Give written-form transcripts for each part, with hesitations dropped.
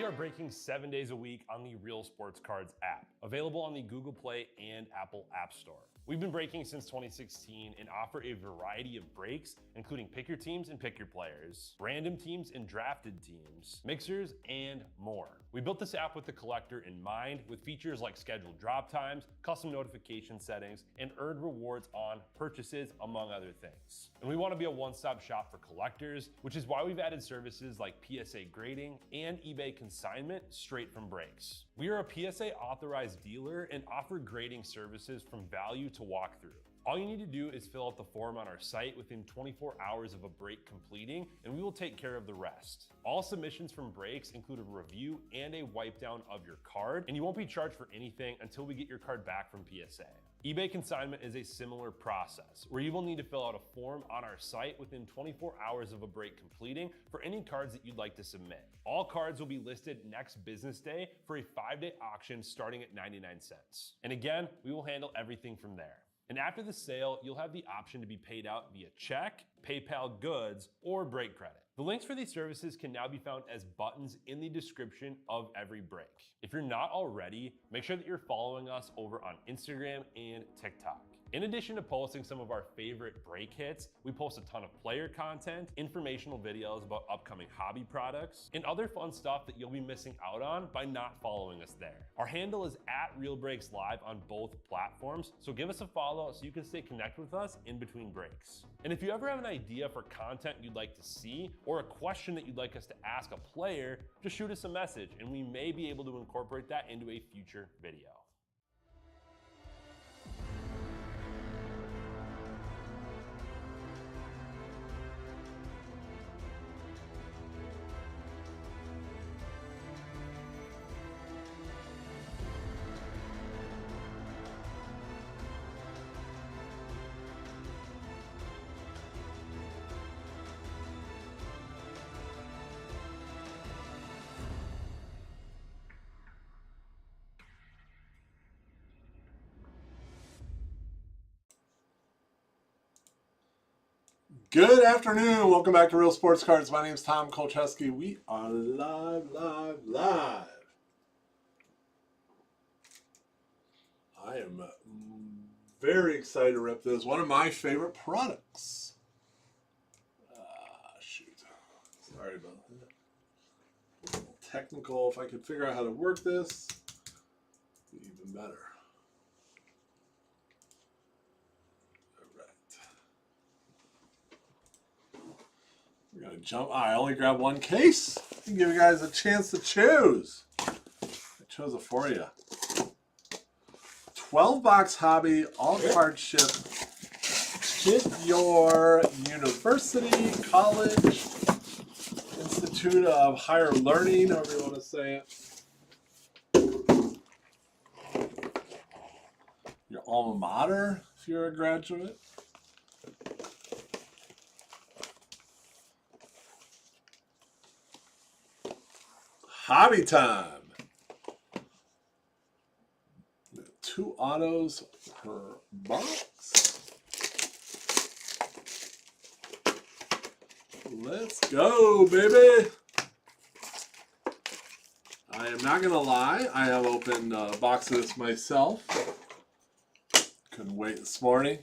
We are breaking 7 days a week on the Real Sports Cards app, available on the Google Play and Apple App Store. We've been breaking since 2016 and offer a variety of breaks, including pick your teams and pick your players, random teams and drafted teams, mixers, and more. We built this app with the collector in mind, with features like scheduled drop times, custom notification settings, and earned rewards on purchases, among other things. And we want to be a one-stop shop for collectors, which is why we've added services like PSA grading and eBay consignment straight from breaks. We are a PSA authorized dealer and offer grading services from value to walk through. All you need to do is fill out the form on our site within 24 hours of a break completing, and we will take care of the rest. All submissions from breaks include a review and a wipe down of your card, and you won't be charged for anything until we get your card back from PSA. eBay consignment is a similar process, where you will need to fill out a form on our site within 24 hours of a break completing for any cards that you'd like to submit. All cards will be listed next business day for a 5-day auction starting at 99 cents. And again, we will handle everything from there. And after the sale, you'll have the option to be paid out via check, PayPal goods, or break credit. The links for these services can now be found as buttons in the description of every break. If you're not already, make sure that you're following us over on Instagram and TikTok. In addition to posting some of our favorite break hits, we post a ton of player content, informational videos about upcoming hobby products, and other fun stuff that you'll be missing out on by not following us there. Our handle is @RealBreaksLive on both platforms, so give us a follow so you can stay connected with us in between breaks. And if you ever have an idea for content you'd like to see, or a question that you'd like us to ask a player, just shoot us a message and we may be able to incorporate that into a future video. Good afternoon. Welcome back to Real Sports Cards. My name is Tom Kolcheski. We are live. I am very excited to rip this. One of my favorite products. Shoot. Sorry about that. A little technical. If I could figure out how to work this, it'd be even better. We're going to jump. I only grabbed one case and give you guys a chance to choose. I chose it for you. 12-box hobby, all card ship. Hit your university, college, institute of higher learning, however you want to say it. Your alma mater, if you're a graduate. Hobby time. 2 autos per box. Let's go, baby. I am not going to lie. I have opened a box of this myself. Couldn't wait this morning.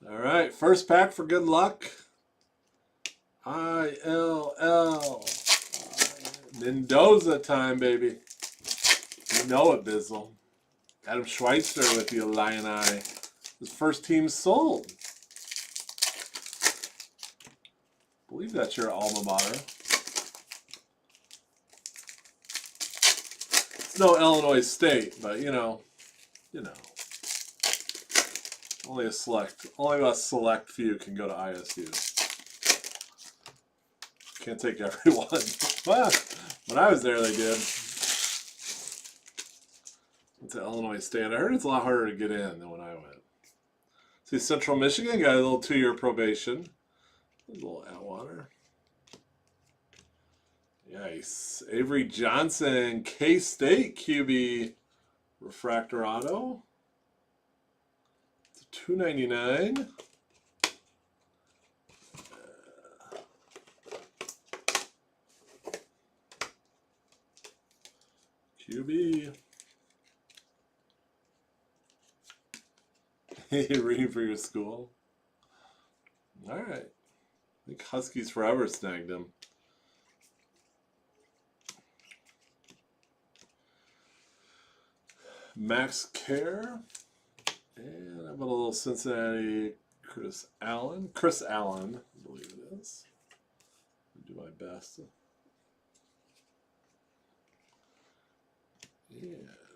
All right, first pack for good luck. ILL. Mendoza time, baby. You know it, Bizzle. Adam Schweitzer with the Illini. His first team sold. I believe that's your alma mater. It's no Illinois State, but you know. Only a select few can go to ISU. Can't take everyone. Well, when I was there, they did. Went to Illinois State. I heard it's a lot harder to get in than when I went. See, Central Michigan got a little 2-year probation. A little Atwater. Nice. Avery Johnson, K-State QB refractor auto. It's $2.99. QB. You reading for your school? All right. I think Huskies Forever snagged him. Max Care. And how about a little Cincinnati Chris Allen? Chris Allen, I believe it is. I'll do my best. Yeah,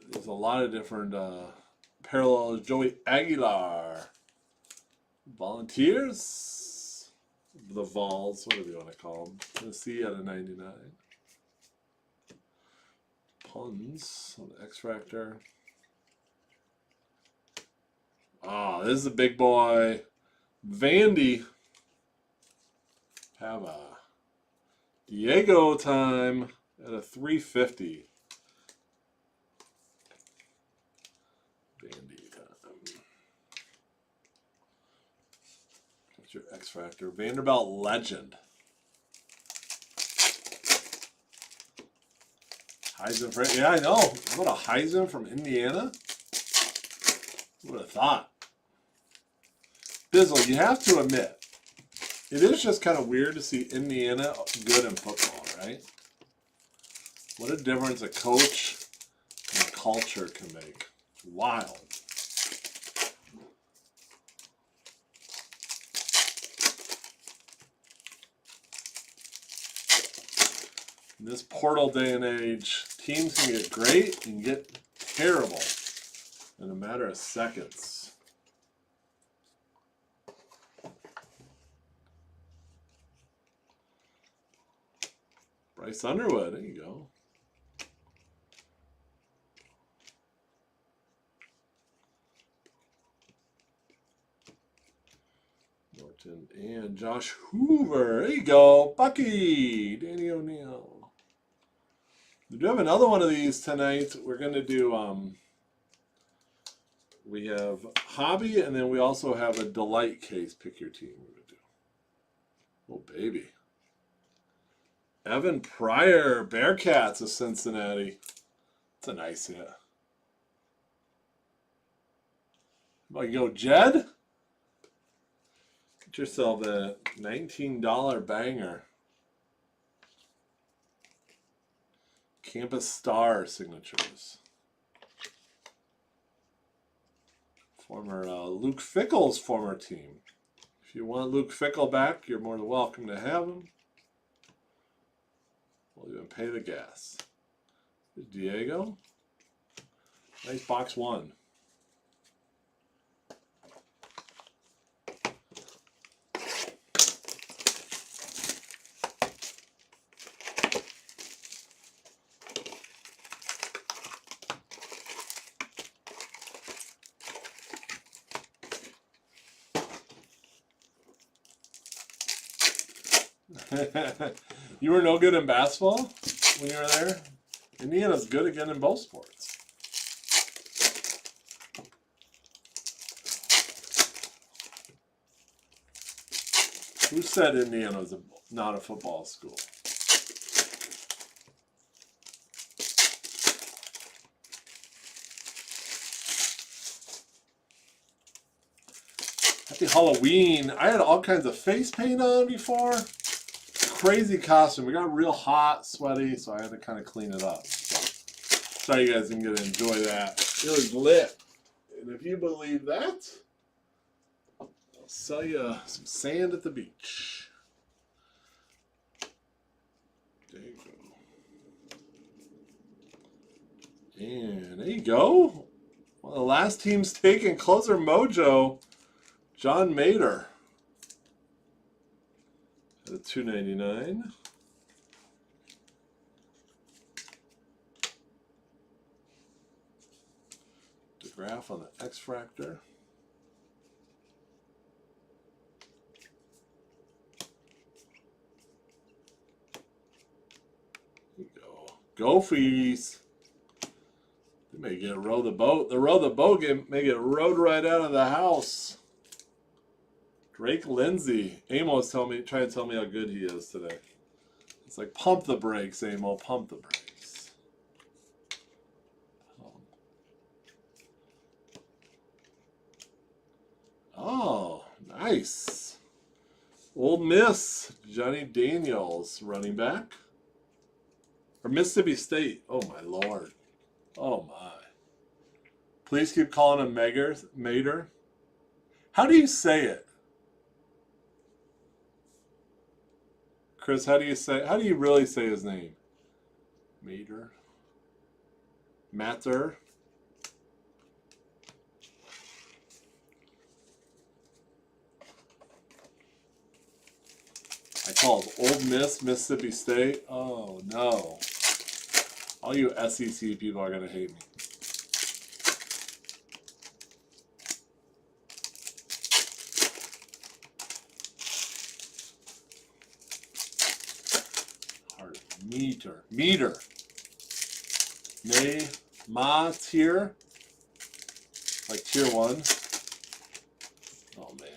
there's a lot of different parallels. Joey Aguilar. Volunteers. The Vols, whatever you want to call them. Tennessee out of 99. Puns on the X Factor. Oh, this is a big boy. Vandy. Have a Diego time at a 350. Vandy time. What's your X Factor? Vanderbilt legend. Heisman for, yeah, I know. How about a Heisman from Indiana? Who would have thought? Bizzle, you have to admit, it is just kind of weird to see Indiana good in football, right? What a difference a coach and a culture can make. Wild. In this portal day and age, teams can get great and get terrible in a matter of seconds. Bryce Underwood, there you go. Norton and Josh Hoover, there you go. Bucky, Danny O'Neill. We do have another one of these tonight. We're going to do, we have Hobby, and then we also have a Delight case. Pick your team. We're going to do. Oh, baby. Evan Pryor, Bearcats of Cincinnati. That's a nice hit. How about you go, Jed? Get yourself a $19 banger. Campus Star signatures. Former Luke Fickle's former team. If you want Luke Fickle back, you're more than welcome to have him. We'll even pay the gas. There's Diego. Nice box one. You were no good in basketball when you were there? Indiana's good again in both sports. Who said Indiana was not a football school? Happy Halloween. I had all kinds of face paint on before. Crazy costume. We got real hot, sweaty, so I had to kind of clean it up. So you guys didn't get to enjoy that. It was lit. And if you believe that, I'll sell you some sand at the beach. There you go. And there you go. One of the last teams taken, closer mojo, John Mater. At a $2.99. DeGraff on the X-Fractor. There you go. Gophies. They may get row the boat. The row the boat may get rowed right out of the house. Drake Lindsay. Amo's trying to tell me how good he is today. It's like, pump the brakes, Amo, pump the brakes. Nice. Old Miss, Johnny Daniels, running back. Or Mississippi State. Oh, my Lord. Oh, my. Please keep calling him Mater. How do you say it? Chris, how do you really say his name? Mater. Matter. I call it Old Miss, Mississippi State. Oh, no. All you SEC people are going to hate me. Meter. Tier. Like tier 1. Oh, man.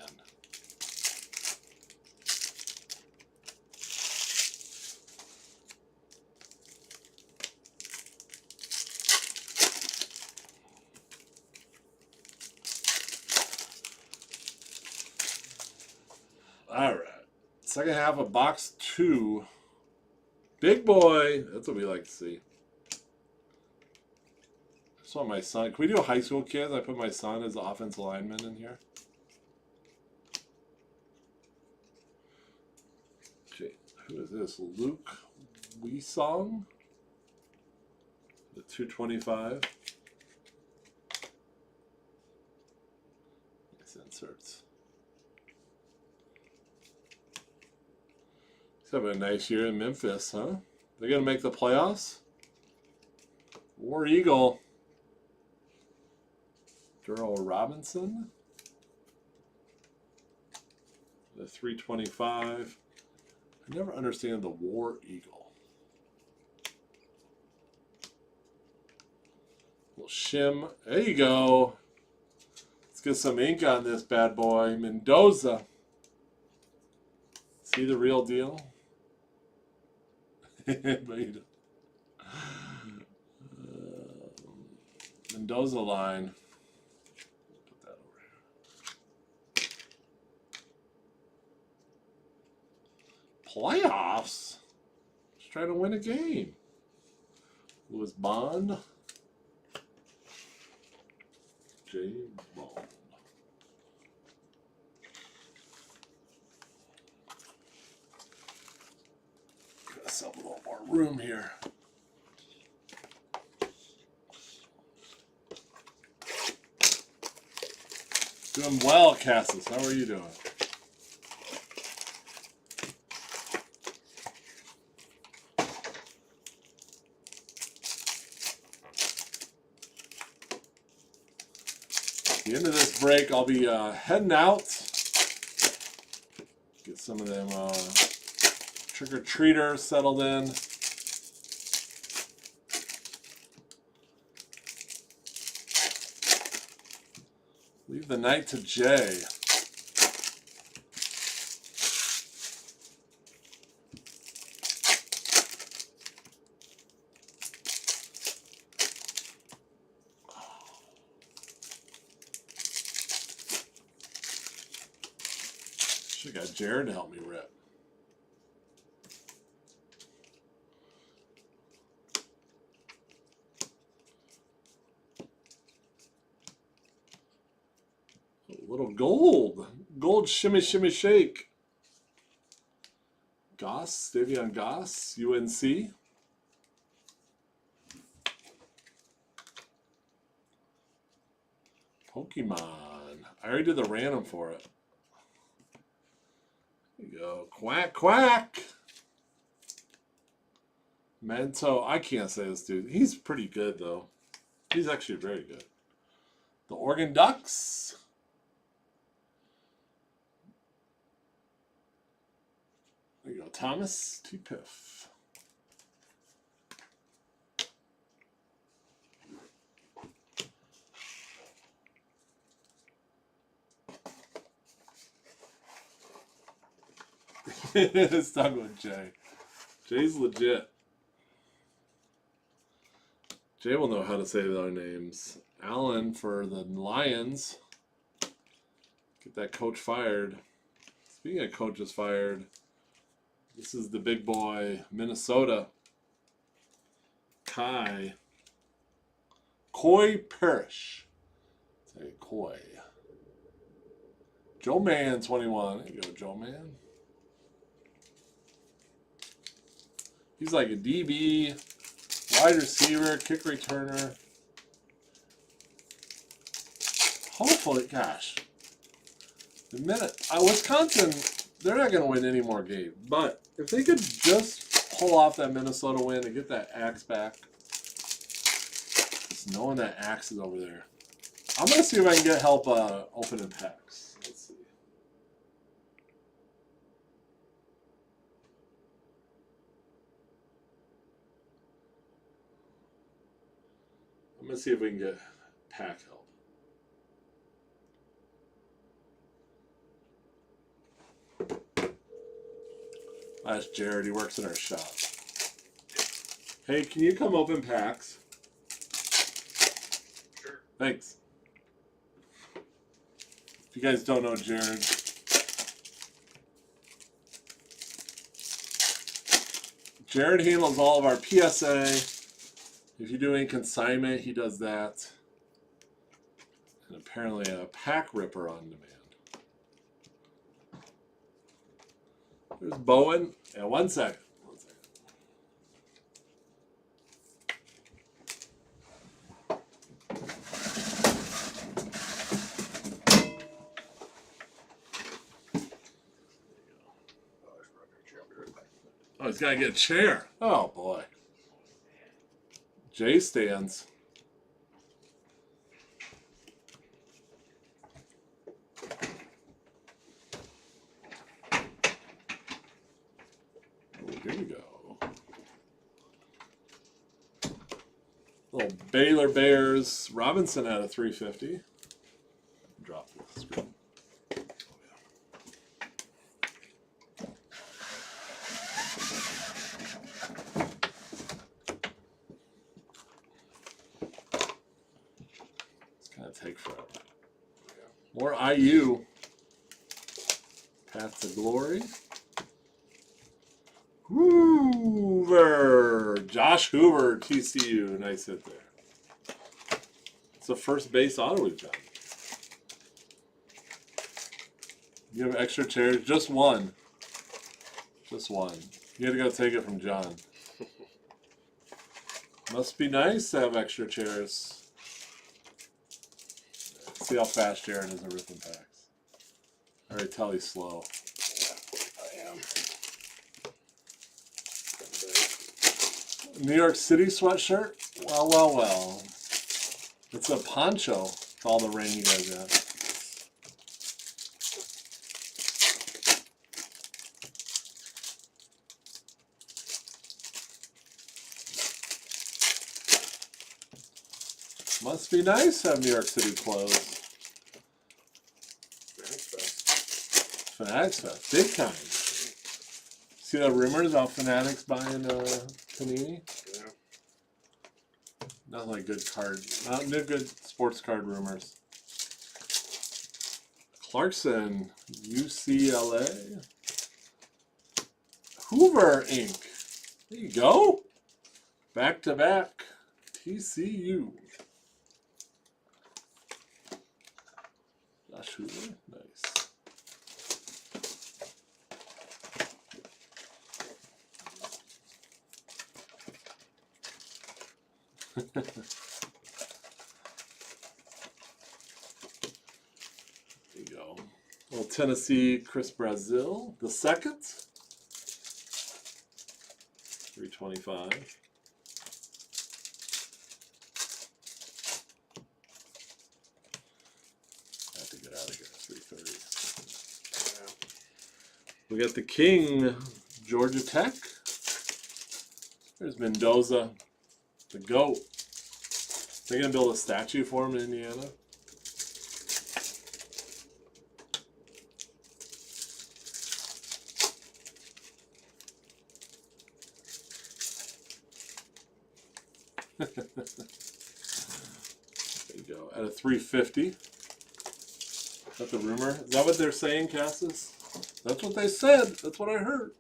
All right. Second half of box 2. Big boy. That's what we like to see. I just want my son. Can we do high school kids? I put my son as the offensive lineman in here. Okay. Who is this? Luke Weesong. The 225. Nice inserts. He's having a nice year in Memphis, huh? They're going to make the playoffs? War Eagle. Darrell Robinson. The 325. I never understand the War Eagle. Little shim. There you go. Let's get some ink on this bad boy. Mendoza. See the real deal? Mendoza line. Put that over here. Playoffs? Just trying to win a game. Louis Bond. J. Bond. Got a little more room here. Doing well, Cassis. How are you doing? At the end of this break, I'll be heading out. Get some of them trick-or-treaters settled in. Leave the night to Jay. Should have got Jared to help me rip. A little gold. Gold shimmy, shimmy, shake. Goss, Davion Goss, UNC. Pokemon. I already did the random for it. There you go. Quack, quack. Mento. I can't say this dude. He's pretty good, though. He's actually very good. The Oregon Ducks. There you go. Thomas T. Piff. Let's talk about Jay. Jay's legit. Jay will know how to say their names. Allen for the Lions. Get that coach fired. Speaking of coaches fired, this is the big boy, Minnesota. Coy Parrish. Say Coy. Joe Man 21. There you go, Joe Man. He's like a DB, wide receiver, kick returner. Hopefully, gosh. The minute Wisconsin, they're not going to win any more games. But if they could just pull off that Minnesota win and get that axe back, just knowing that axe is over there. I'm going to see if I can get help opening packs. Let's see. I'm going to see if we can get pack help. That's Jared. He works in our shop. Hey, can you come open packs? Sure. Thanks. If you guys don't know Jared, Jared handles all of our PSA. If you do any consignment, he does that. And apparently a pack ripper on demand. There's Bowman. Yeah, 1 second. 1 second. Oh, he's got to get a chair. Oh, boy. J stands. Here we go. Little Baylor Bears. Robinson at a 350. Drop the screen. It's gonna take forever. More IU. Path to Glory. Hoover. Josh Hoover, TCU. Nice hit there. It's the first base auto we've done. You have extra chairs? Just one. Just one. You had to go take it from John. Must be nice to have extra chairs. Let's see how fast Jared is at ripping packs. I already tell he's slow. I am. New York City sweatshirt? Well, well, well. It's a poncho with all the rain you guys got. Must be nice to have New York City clothes. Fanatics Fest. Big time. See the rumors about Fanatics buying Panini? Yeah. Not like good card, not no good sports card rumors. Clarkson, UCLA. Hoover Inc. There you go. Back to back. TCU. Josh Hoover, nice. There you go. Little Tennessee Chris Brazil, the second. 325. I have to get out of here. 330. Yeah. We got the King, Georgia Tech. There's Mendoza, the GOAT. They're going to build a statue for him in Indiana. There you go. At a 350. that the rumor? Is that what they're saying, Cassis? That's what they said. That's what I heard.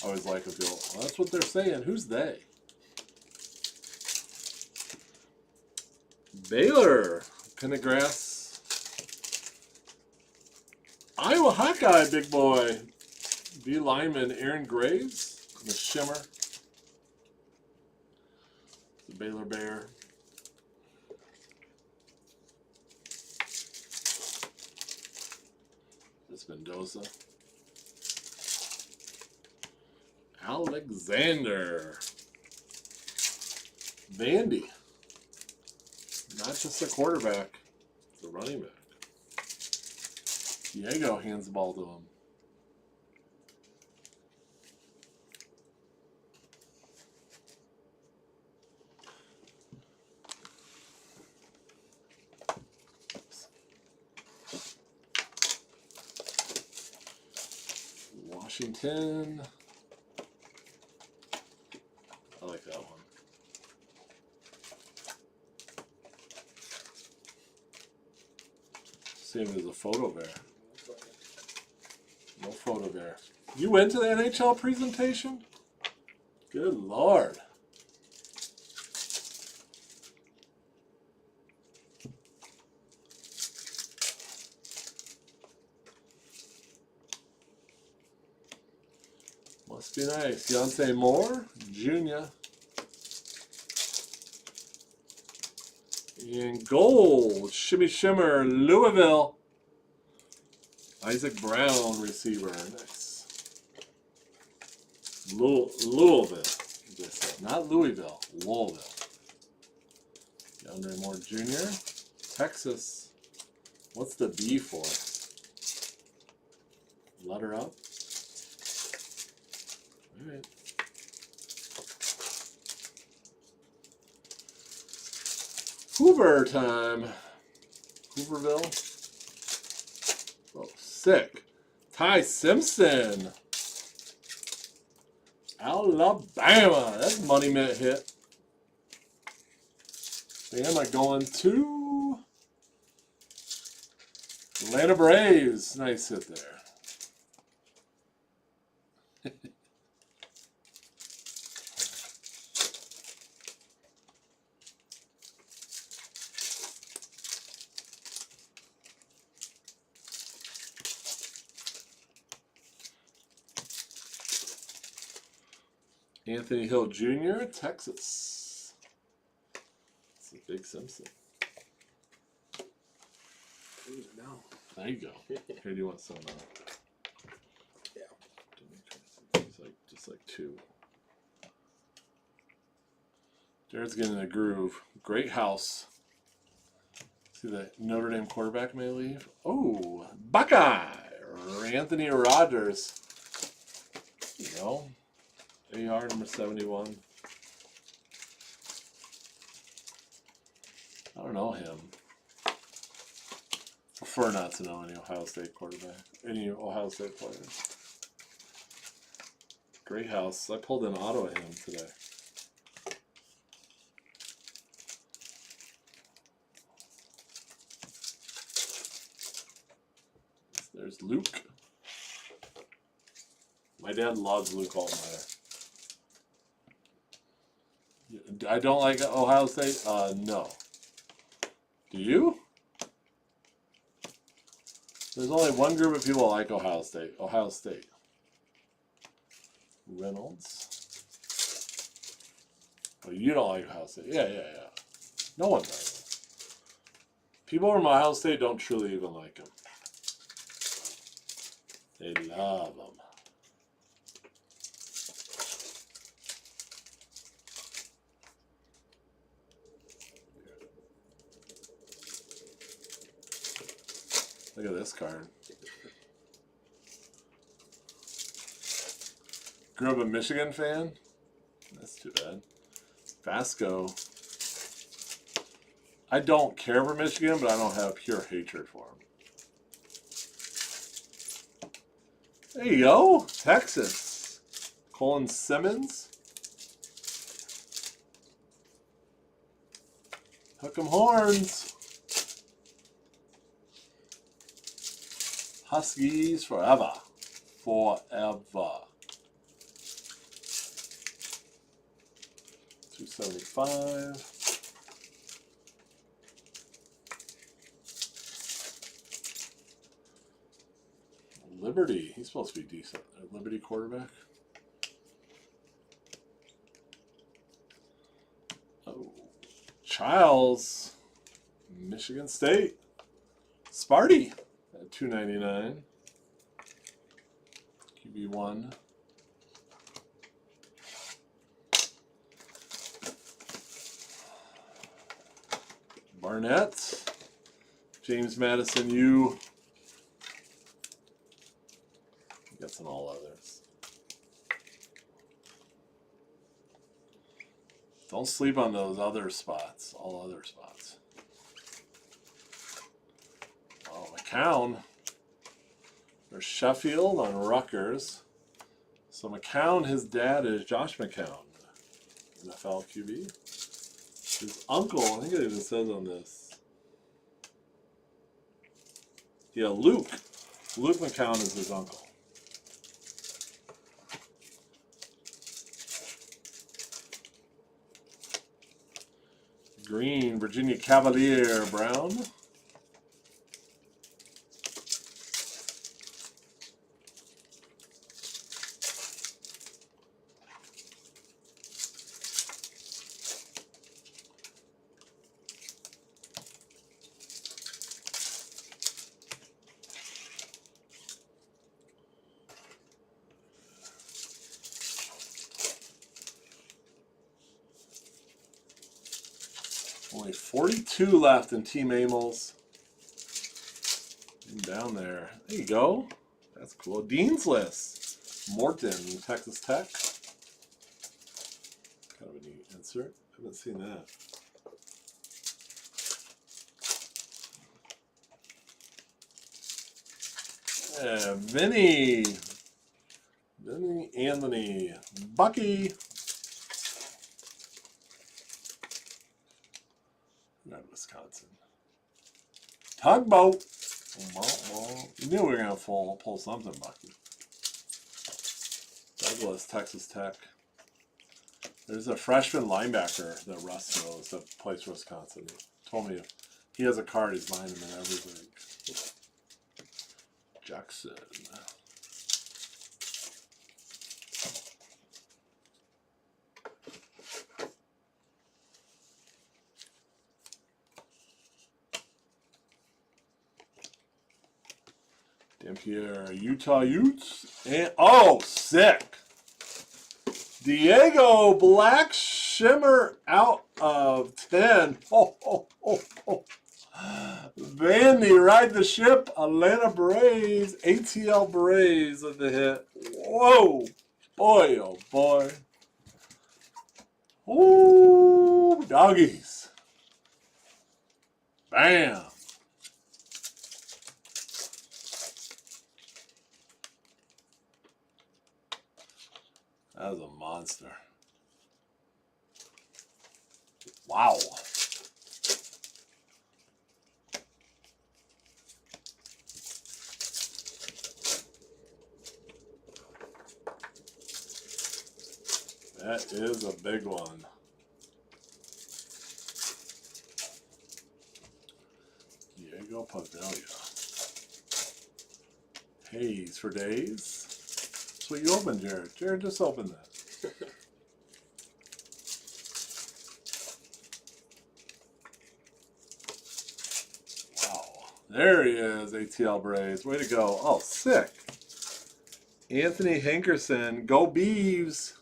I always like a feel. Well, that's what they're saying. Who's they? Baylor. Pendergrass. Iowa Hawkeye, big boy. V lineman Aaron Graves. The Shimmer. The Baylor Bear. This Mendoza. Alexander. Vandy. Not just a quarterback, it's a running back. Diego hands the ball to him. Washington. I like that one. See if there's a photo bear. No photo bear. You went to the NHL presentation? Good Lord. Must be nice. Deontay Moore, Jr. In gold, Shimmy Shimmer, Louisville. Isaac Brown, receiver. Nice. Louisville. Not Louisville. Louisville. DeAndre Moore Jr. Texas. What's the B for? Letter up. All right. Hoover time. Hooverville. Oh, sick. Ty Simpson. Alabama. That's money minute hit. Bama going to Atlanta Braves. Nice hit there. Anthony Hill Jr., Texas. It's a big Simpson. There you go. Here, do you want some? Yeah. It's like just like two. Jared's getting in a groove. Great house. See the Notre Dame quarterback may leave. Oh, Buckeye. Anthony Rogers. There you go. AR number 71. I don't know him. Prefer not to know any Ohio State quarterback. Any Ohio State players. Great house. I pulled an auto of him today. There's Luke. My dad loves Luke Altmaier. I don't like Ohio State? No. Do you? There's only one group of people that like Ohio State. Ohio State. Reynolds. Oh, you don't like Ohio State? Yeah. No one does. People from Ohio State don't truly even like him. They love him. Look at this card. Grew up a Michigan fan? That's too bad. Vasco. I don't care for Michigan, but I don't have pure hatred for them. There you go. Texas. Colin Simmons. Hook 'em horns. Huskies forever. Forever. 275. Liberty. He's supposed to be decent. Liberty quarterback. Oh. Childs. Michigan State. Sparty at $2.99. QB1. Barnett. James Madison, you. Got some all others. Don't sleep on those other spots. All other spots. Oh, McCown. There's Sheffield on Rutgers. So McCown, his dad is Josh McCown. NFL QB. His uncle, I think it even says on this. Yeah, Luke. Luke McCown is his uncle. Green, Virginia Cavalier, Brown. Only 42 left in Team Amels. Down there. There you go. That's cool. Dean's List. Morton, Texas Tech. Kind of a neat insert. Haven't seen that. Yeah, Vinny. Vinny Anthony. Bucky. Not Wisconsin. Tugboat. Well, you knew we were going to pull something, Bucky. Douglas, Texas Tech. There's a freshman linebacker that Russ knows that plays for Wisconsin. He told me if he has a card, he's buying him in every league. Jackson. Dampier, Utah Utes, and oh, sick! Diego Black Shimmer out of 10. Oh. Vandy, ride the ship. Atlanta Braves, ATL Braves with the hit. Whoa, boy, oh boy. Ooh, doggies. Bam. That was a monster. Wow. That is a big one. Diego Pavilla. Hayes for days. That's what you opened, Jared. Jared just opened that. Wow. There he is, ATL Braves. Way to go. Oh, sick. Anthony Hankerson. Go Beavs.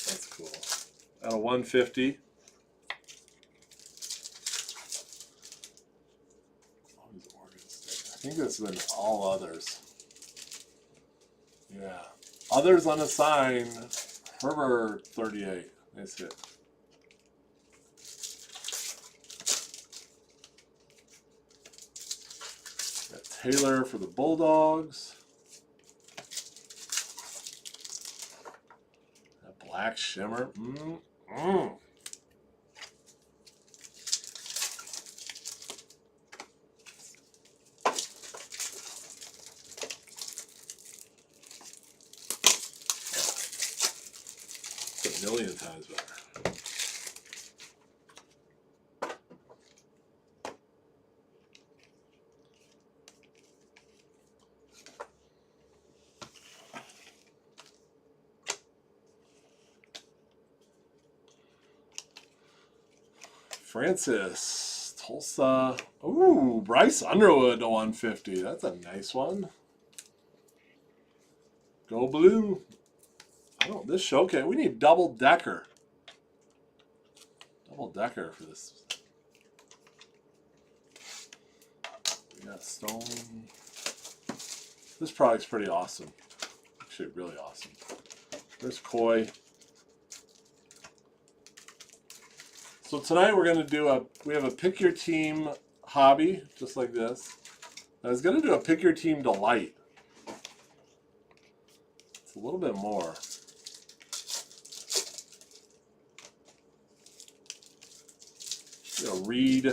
That's cool. Out of 150. I think this has been all others. Yeah. Others unassigned. Herbert 38. Nice hit. Got Taylor for the Bulldogs. That Black Shimmer. million times better. Francis, Tulsa. Ooh, Bryce Underwood to 150. That's a nice one. Go blue. I don't. This showcase. We need double decker. Double decker for this. We got Stone. This product's pretty awesome. Actually, really awesome. There's Koi. So tonight we're going to do we have a pick your team hobby, just like this. I was going to do a pick your team delight. It's a little bit more. Read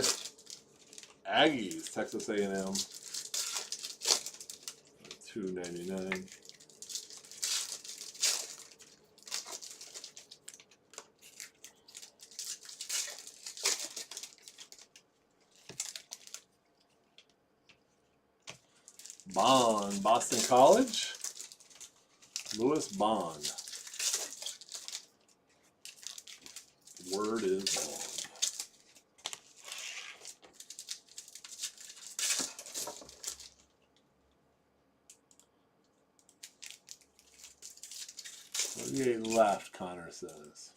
Aggies, Texas A&M. $2.99. Bond, Boston College. Lewis Bond. Word is bond. Left, Connor says.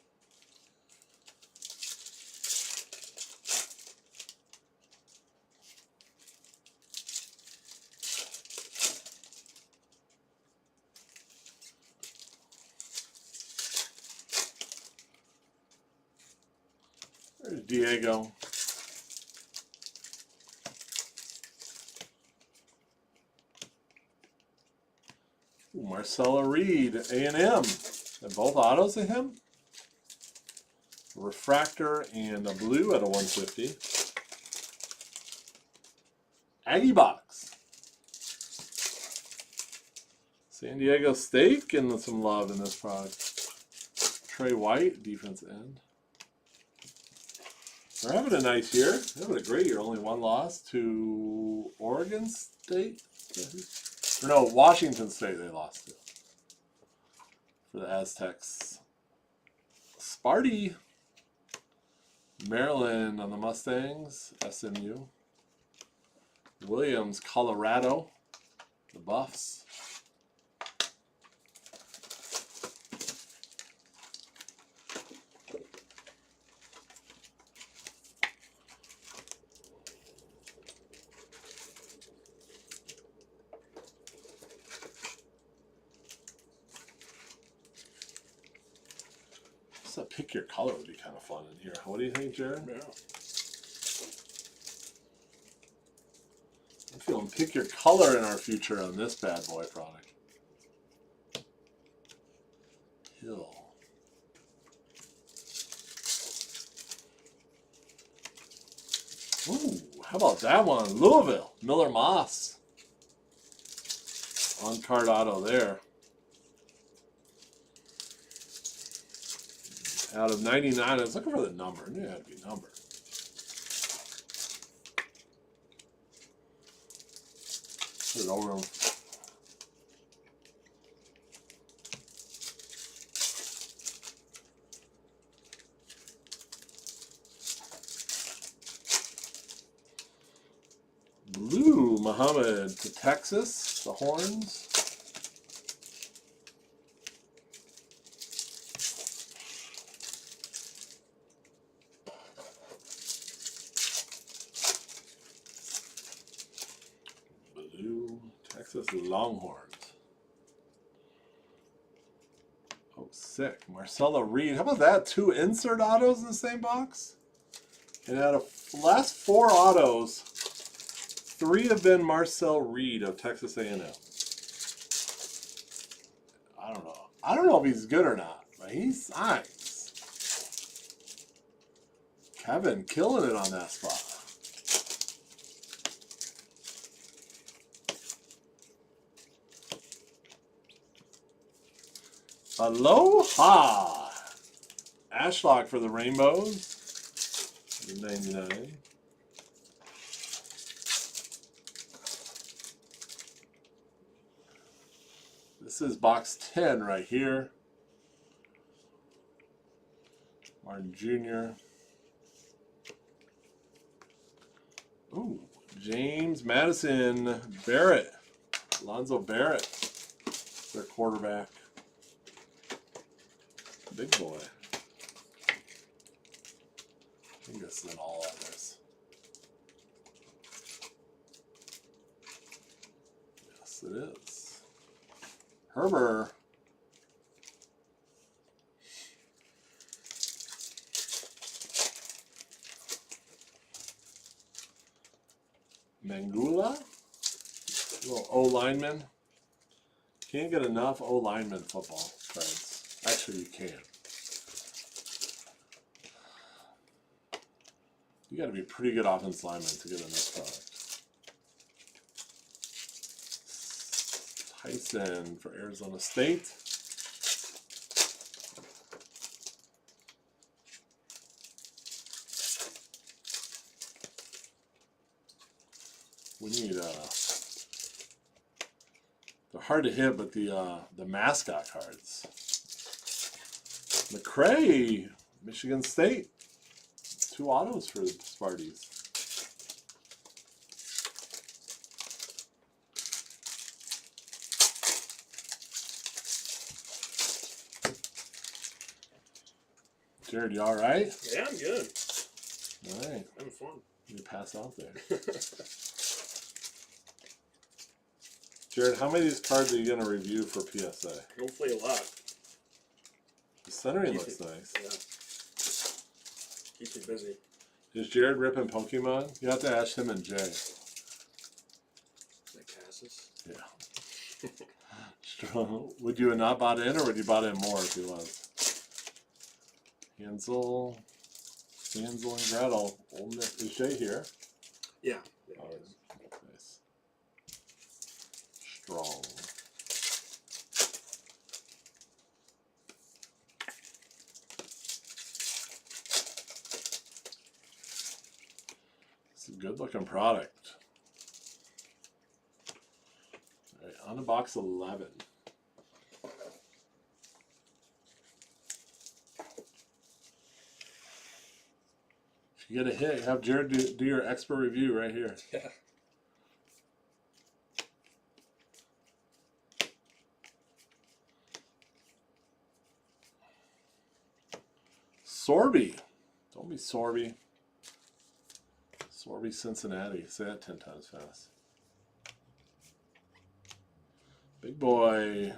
There's Diego. Ooh, Marcella Reed, A&M. And both autos of him. A refractor and a blue at a 150. Aggie box. San Diego State getting some love in this product. Trey White, defense end. They're having a nice year. They're having a great year. Only one loss to Oregon State. Or no, Washington State they lost to. For the Aztecs. Sparty. Maryland on the Mustangs. SMU. Williams, Colorado. The Buffs. So pick your color would be kind of fun in here. What do you think, Jared? Yeah. I'm feeling pick your color in our future on this bad boy product. Hill. Ooh, how about that one? Louisville. Miller Moss. On card auto there. Out of 99, I was looking for the number. It had to be numbered. Put it over him. Blue, Muhammad to Texas, the Horns. Texas Longhorns. Oh, sick. Marcella Reed. How about that? 2 insert autos in the same box? And out of last 4 autos, 3 have been Marcel Reed of Texas A&M. I don't know. I don't know if he's good or not, but he's nice. Kevin killing it on that spot. Aloha! Ashlock for the Rainbows. 99. This is box 10 right here. Martin Jr. Ooh, James Madison Barrett. Alonzo Barrett, their quarterback. Big boy. I think this is an all others. Yes, it is. Herber. Mangula. Little O lineman. Can't get enough O lineman football cards. Actually, you can. You got to be a pretty good offensive lineman to get in this product. Tyson for Arizona State. We need they're hard to hit, but the mascot cards. McCray, Michigan State. 2 autos for the Sparties. Jared, you all right? Yeah, I'm good. All right. Having fun. You pass out there. Jared, how many of these cards are you going to review for PSA? Hopefully a lot. The centering looks nice. Yeah. Keeps me busy. Is Jared ripping Pokemon? You have to ask him and Jay. Is that Cassis? Yeah. Strong. Would you have not bought in, or would you bought in more if he was? Hansel and Gretel. Is Jay here? Yeah. Oh, nice. Strong. It's a good looking product. All right, on to box 11. If you get a hit, have Jared do your expert review right here. Yeah. Sorby. Don't be Sorby. Sorby, Cincinnati. Say that 10 times fast. Big boy.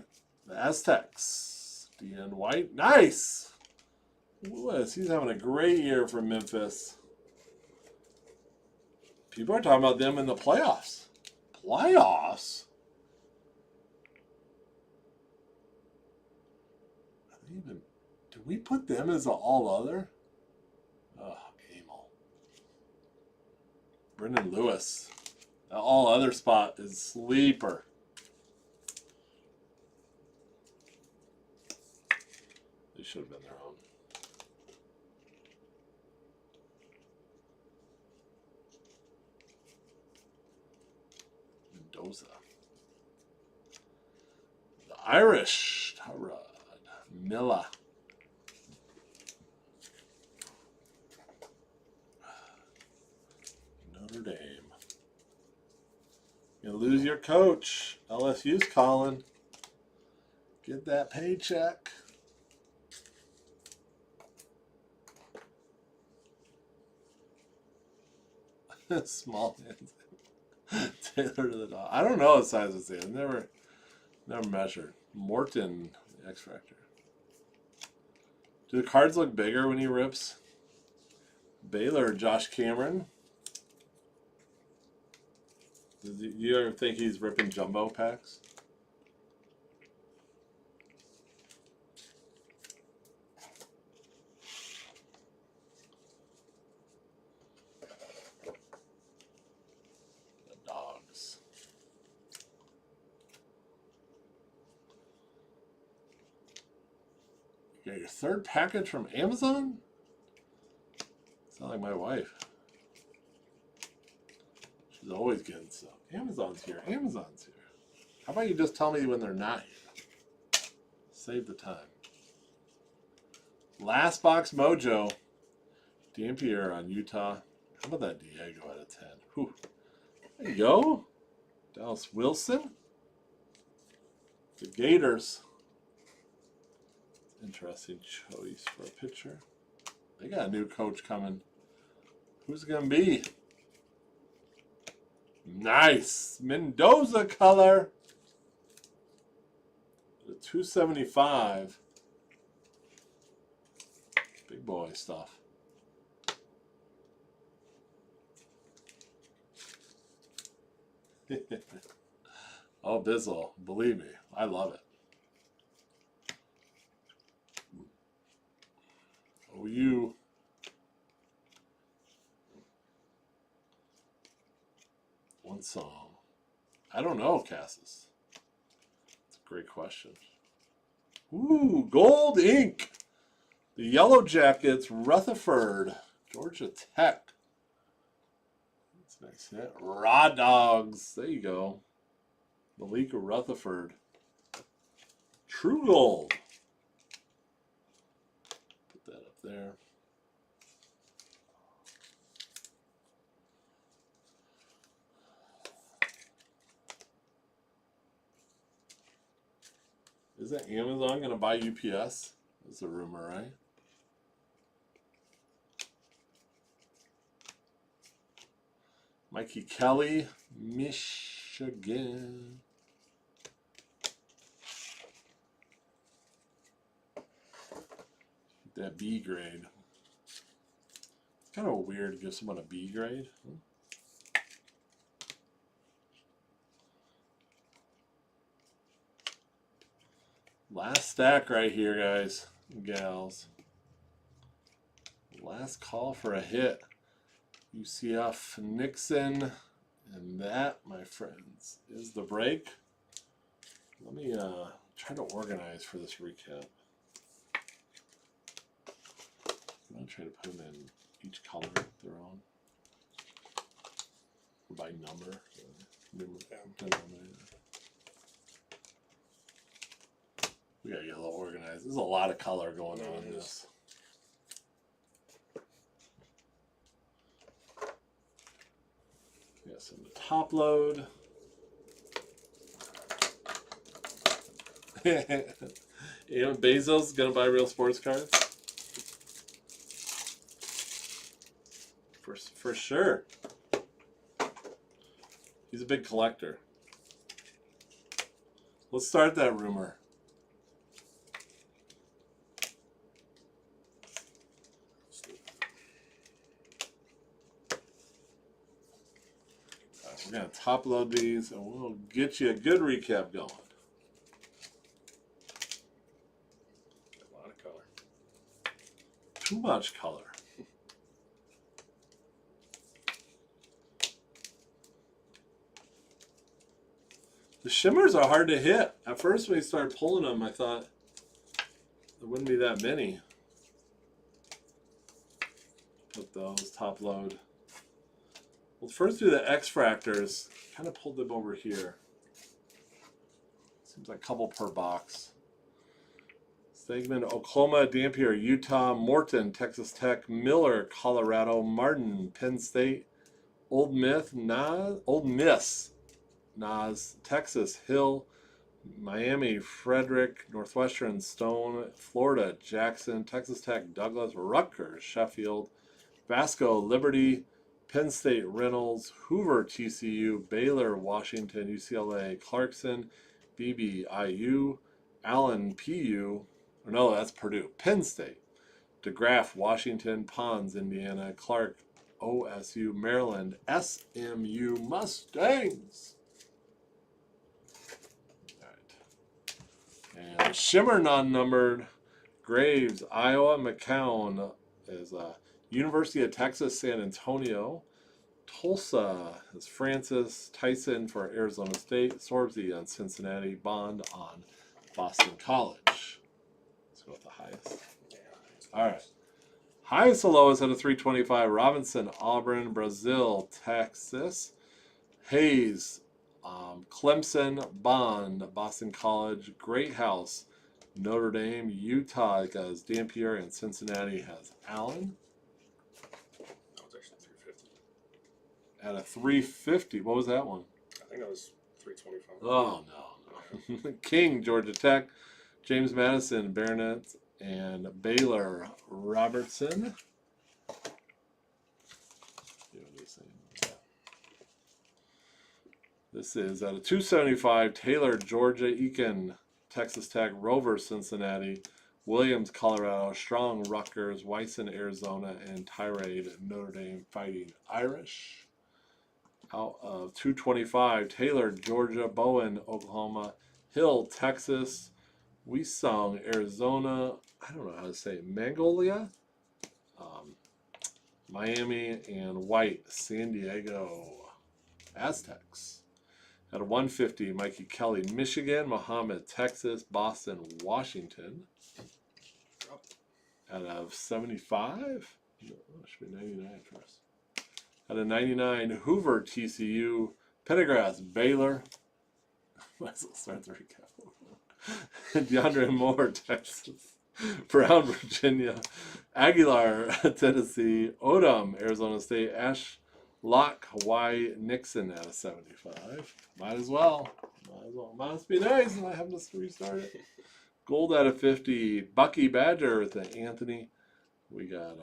The Aztecs. DN White. Nice! Lewis, he's having a great year for Memphis. People are talking about them in the playoffs. Playoffs? Are they even... Did we put them as an all-other? Oh, Amel. Brendan Lewis. The all-other spot is sleeper. They should have been their own. Mendoza. The Irish. Tyrod. Milla. Notre Dame. You lose your coach. LSU's calling. Get that paycheck. Small hands. Taylor to the dog. I don't know what size it's in. Never measured. Morton, the X Factor. Do the cards look bigger when he rips? Baylor, Josh Cameron. Do you ever think he's ripping jumbo packs? The dogs. You got your third package from Amazon? Sound like my wife. She's always getting stuff. Amazon's here. Amazon's here. How about you just tell me when they're not here? Save the time. Last box mojo. Dampier on Utah. How about that Diego out of 10? Whew. There you go. Dallas Wilson. The Gators. Interesting choice for a pitcher. They got a new coach coming. Who's it going to be? Nice. Mendoza color. The 275. Big boy stuff. Oh, Bizzle. Believe me, I love it. OU. One song. I don't know, Cassis. It's a great question. Ooh, gold ink. The Yellow Jackets, Rutherford, Georgia Tech. That's a nice hit. Raw Dogs. There you go. Malika Rutherford. True Gold. Put that up there. Isn't Amazon going to buy UPS? That's a rumor, right? Mikey Kelly, Michigan. That B grade. It's kind of weird to give someone a B grade. Last stack right here, guys and gals. Last call for a hit. UCF Nixon. And that, my friends, is the break. Let me try to organize for this recap. I'm going to try to put them in each color their own. By number. We got to get a little organized. There's a lot of color going on in this. Got some top load. Ian Bezos going to buy real sports cards? For sure. He's a big collector. Let's start that rumor. All right, we're going to top load these and we'll get you a good recap going. A lot of color. Too much color. The shimmers are hard to hit. At first when we started pulling them, I thought there wouldn't be that many. Put those, top load. We'll first do the X-Fractors. Kind of pulled them over here. Seems like a couple per box. Stegman, Oklahoma, Dampier, Utah, Morton, Texas Tech, Miller, Colorado, Martin, Penn State, Old Miss, Nas, Texas, Hill, Miami, Frederick, Northwestern, Stone, Florida, Jackson, Texas Tech, Douglas, Rutgers, Sheffield, Vasco, Liberty, Penn State, Reynolds, Hoover, TCU, Baylor, Washington, UCLA, Clarkson, BBIU, Allen, PU, or no, that's Purdue, Penn State, DeGraff, Washington, Pons, Indiana, Clark, OSU, Maryland, SMU, Mustangs. And Shimmer non-numbered, Graves, Iowa, McCown is University of Texas, San Antonio. Tulsa is Francis, Tyson for Arizona State, Sorbsy on Cincinnati, Bond on Boston College. So go with the highest. Yeah. All right. Highest to lowest at a 325. Robinson, Auburn, Brazil, Texas. Hayes, Clemson, Bond, Boston College, Great House, Notre Dame, Utah has Dampier, and Cincinnati has Allen. That was actually 350. At a 350. What was that one? I think that was 325. Oh, no. King, Georgia Tech, James Madison, Barnett, and Baylor, Robertson. This is at a 275. Taylor, Georgia, Eakin, Texas Tech, Rover, Cincinnati, Williams, Colorado, Strong, Rutgers, Wyson, Arizona, and Tirade, Notre Dame, Fighting Irish. Out of 225, Taylor, Georgia, Bowen, Oklahoma, Hill, Texas, Weesong, Arizona, I don't know how to say it, Magnolia, Miami, and White, San Diego, Aztecs. At a 150, Mikey Kelly, Michigan, Muhammad, Texas, Boston, Washington. Out of 75, no, it should be 99 for us. At a 99, Hoover, TCU, Pendergrass, Baylor. Might as well start the recap. DeAndre Moore, Texas. Brown, Virginia. Aguilar, Tennessee. Odom, Arizona State. Ashlock, Hawaii. Nixon at a 75. Might as well. Must be nice and I have to restart it. Gold at a 50. Bucky Badger with Anthony. We got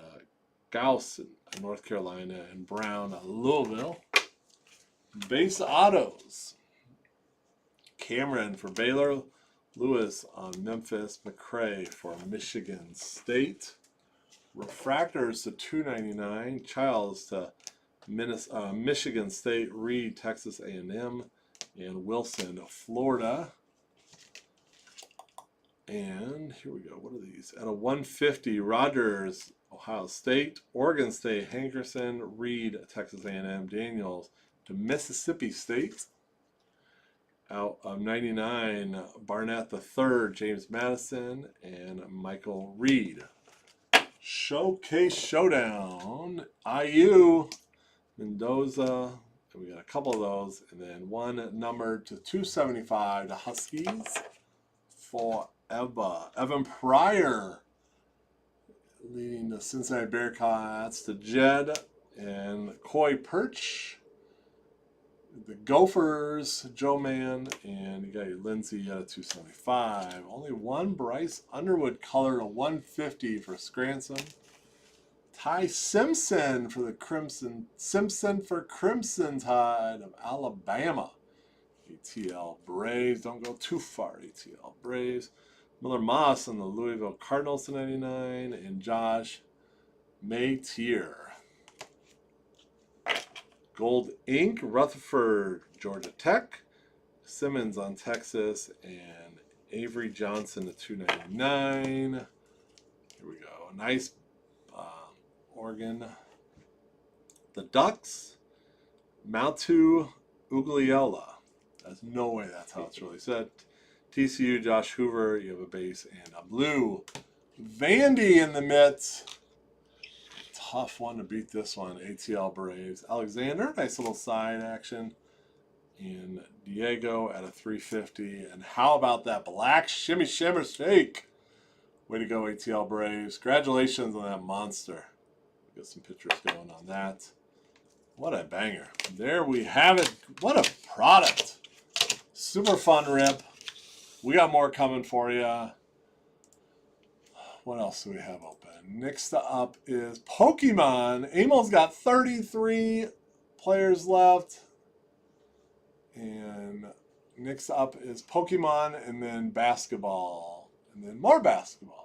Gauss in North Carolina and Brown at Louisville. Base autos. Cameron for Baylor. Lewis on Memphis. McCray for Michigan State. Refractors to 299. Childs to Michigan State. Reed, Texas A&M. And Wilson, Florida. And here we go. What are these? At a 150, Rogers, Ohio State. Oregon State, Hankerson. Reed, Texas A&M. Daniels to Mississippi State. Out of 99, Barnett III, James Madison, and Michael Reed. Showcase Showdown, IU, Mendoza, and we got a couple of those, and then one numbered to 275, the Huskies, forever. Evan Pryor, leading the Cincinnati Bearcats to Jed, and Coy Perch. The Gophers, Joe Mann, and you got your Lindsay at a 275. Only one Bryce Underwood color to 150 for Scranton. Ty Simpson for the Crimson. Simpson for Crimson Tide of Alabama. ATL Braves. Don't go too far, ATL Braves. Miller Moss on the Louisville Cardinals to 99. And Josh Maytier. Gold Ink, Rutherford, Georgia Tech. Simmons on Texas. And Avery Johnson to 299. Here we go. Nice Oregon. The Ducks. Mautu Ugliela. There's no way that's how it's really said. TCU, Josh Hoover. You have a base and a blue. Vandy in the midst. Tough one to beat this one. ATL Braves. Alexander, nice little side action. And Diego at a 350. And how about that black shimmy shimmer shake? Way to go, ATL Braves. Congratulations on that monster. Got some pictures going on that. What a banger. There we have it. What a product. Super fun rip. We got more coming for you. What else do we have open? Next up is Pokemon. Emil's got 33 players left. And next up is Pokemon and then basketball. And then more basketball.